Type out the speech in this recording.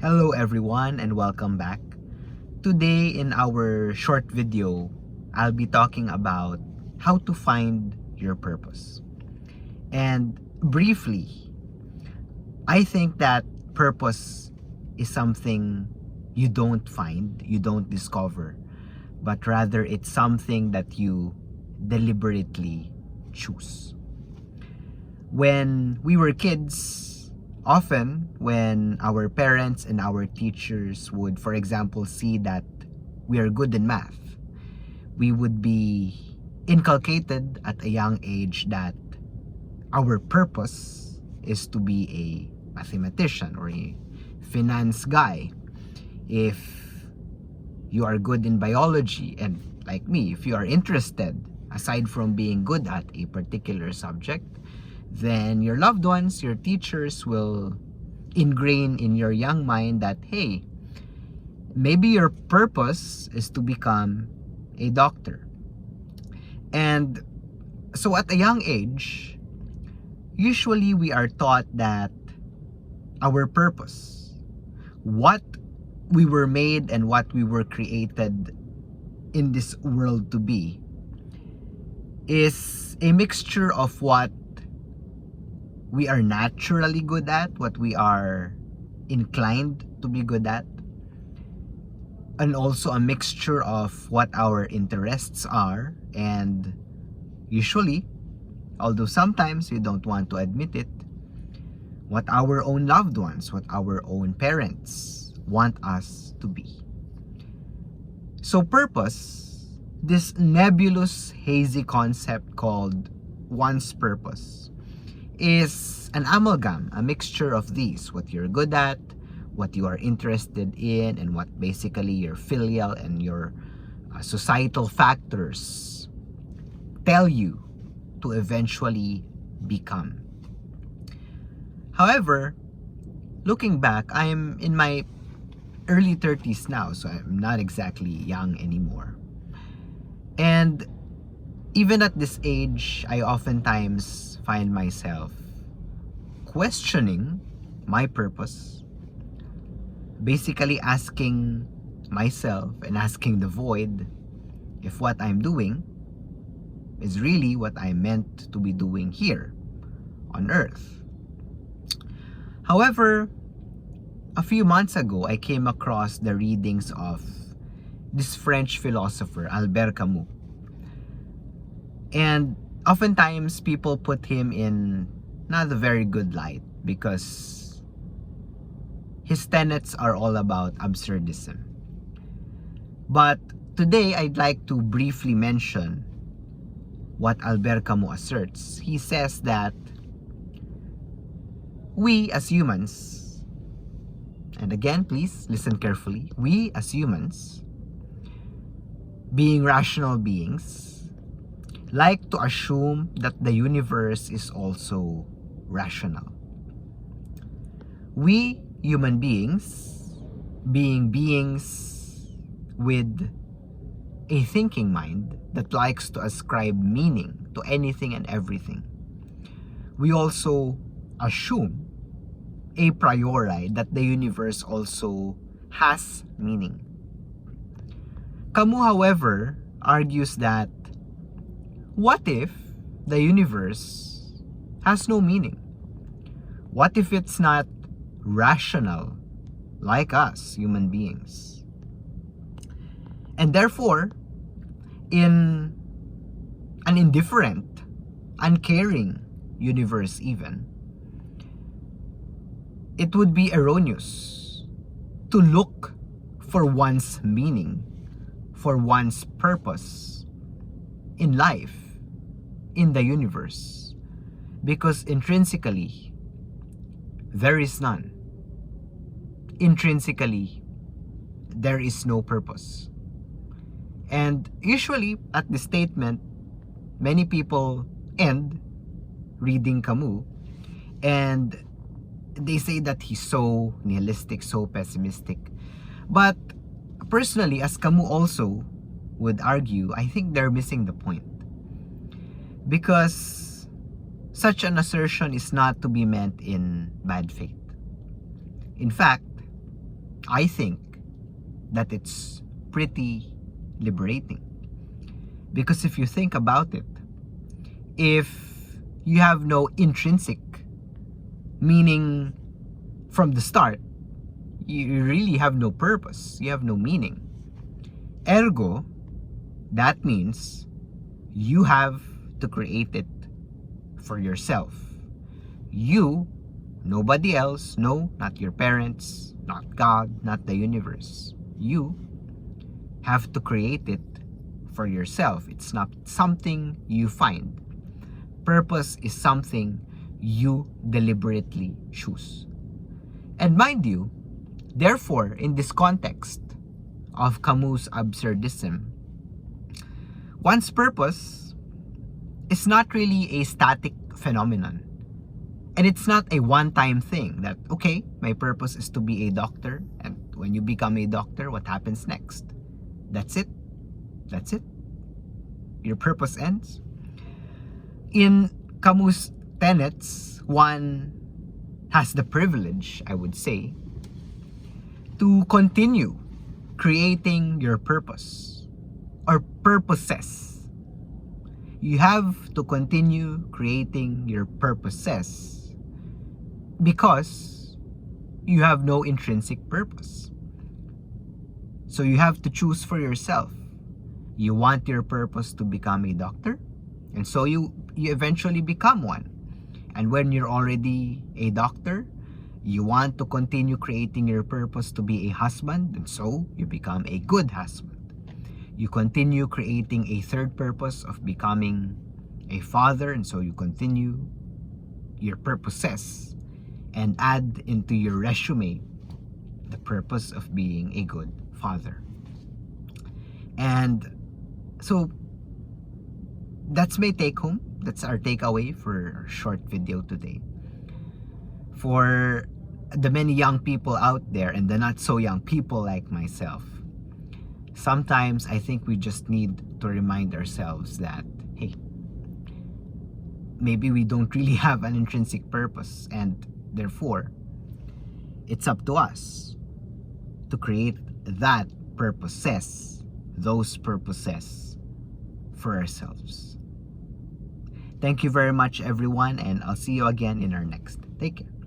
Hello everyone and welcome back. Today in our short video, I'll be talking about how to find your purpose. And briefly, I think that purpose is something you don't find, you don't discover, but rather it's something that you deliberately choose. When we were kids, often when our parents and our teachers would, for example, see that we are good in math, we would be inculcated at a young age that our purpose is to be a mathematician or a finance guy. If you are good in biology, and like me, if you are interested, aside from being good at a particular subject, then your loved ones, your teachers will ingrain in your young mind that, hey, maybe your purpose is to become a doctor. And so at a young age, usually we are taught that our purpose, what we were made and what we were created in this world to be, is a mixture of what we are naturally good at, what we are inclined to be good at, and also a mixture of what our interests are, and usually, although sometimes we don't want to admit it, what our own loved ones, what our own parents want us to be. So purpose, this nebulous, hazy concept called one's purpose, is an amalgam, a mixture of these, what you're good at, what you are interested in, and what basically your filial and your societal factors tell you to eventually become. However, looking back, I'm in my early 30s now, so I'm not exactly young anymore. And even at this age, I oftentimes find myself questioning my purpose, basically asking myself and asking the void if what I'm doing is really what I'm meant to be doing here on Earth. However, a few months ago, I came across the readings of this French philosopher, Albert Camus. And oftentimes people put him in not a very good light because his tenets are all about absurdism. But today I'd like to briefly mention what Albert Camus asserts. He says that we as humans, and again please listen carefully, we as humans, being rational beings, like to assume that the universe is also rational. We human beings, being beings with a thinking mind that likes to ascribe meaning to anything and everything, we also assume a priori that the universe also has meaning. Camus, however, argues that what if the universe has no meaning? What if it's not rational like us, human beings? And therefore, in an indifferent, uncaring universe even, it would be erroneous to look for one's meaning, for one's purpose in life, in the universe, because intrinsically there is none. Intrinsically there is no purpose. And usually at this statement, many people end reading Camus and they say that he's so nihilistic, so pessimistic. But personally, as Camus also would argue, I think they're missing the point. Because such an assertion is not to be meant in bad faith. In fact, I think that it's pretty liberating. Because if you think about it, if you have no intrinsic meaning from the start, you really have no purpose, you have no meaning. Ergo, that means you have to create it for yourself. You, nobody else, no, not your parents, not God, not the universe. You have to create it for yourself. It's not something you find. Purpose is something you deliberately choose. And mind you, therefore, in this context of Camus' absurdism, one's purpose is not really a static phenomenon. And it's not a one-time thing that, okay, my purpose is to be a doctor, and when you become a doctor, what happens next? That's it. That's it. Your purpose ends. In Camus' tenets, one has the privilege, I would say, to continue creating your purpose or purposes. You have to continue creating your purposes because you have no intrinsic purpose. So you have to choose for yourself. You want your purpose to become a doctor, and so you eventually become one. And when you're already a doctor, you want to continue creating your purpose to be a husband, and so you become a good husband. You continue creating a third purpose of becoming a father, and so you continue your purposes and add into your resume the purpose of being a good father. And so that's my take home. That's our takeaway for our short video today. For the many young people out there and the not so young people like myself, sometimes I think we just need to remind ourselves that, hey, maybe we don't really have an intrinsic purpose, and therefore it's up to us to create that purposes, those purposes for ourselves. Thank you very much, everyone, and I'll see you again in our next. Take care.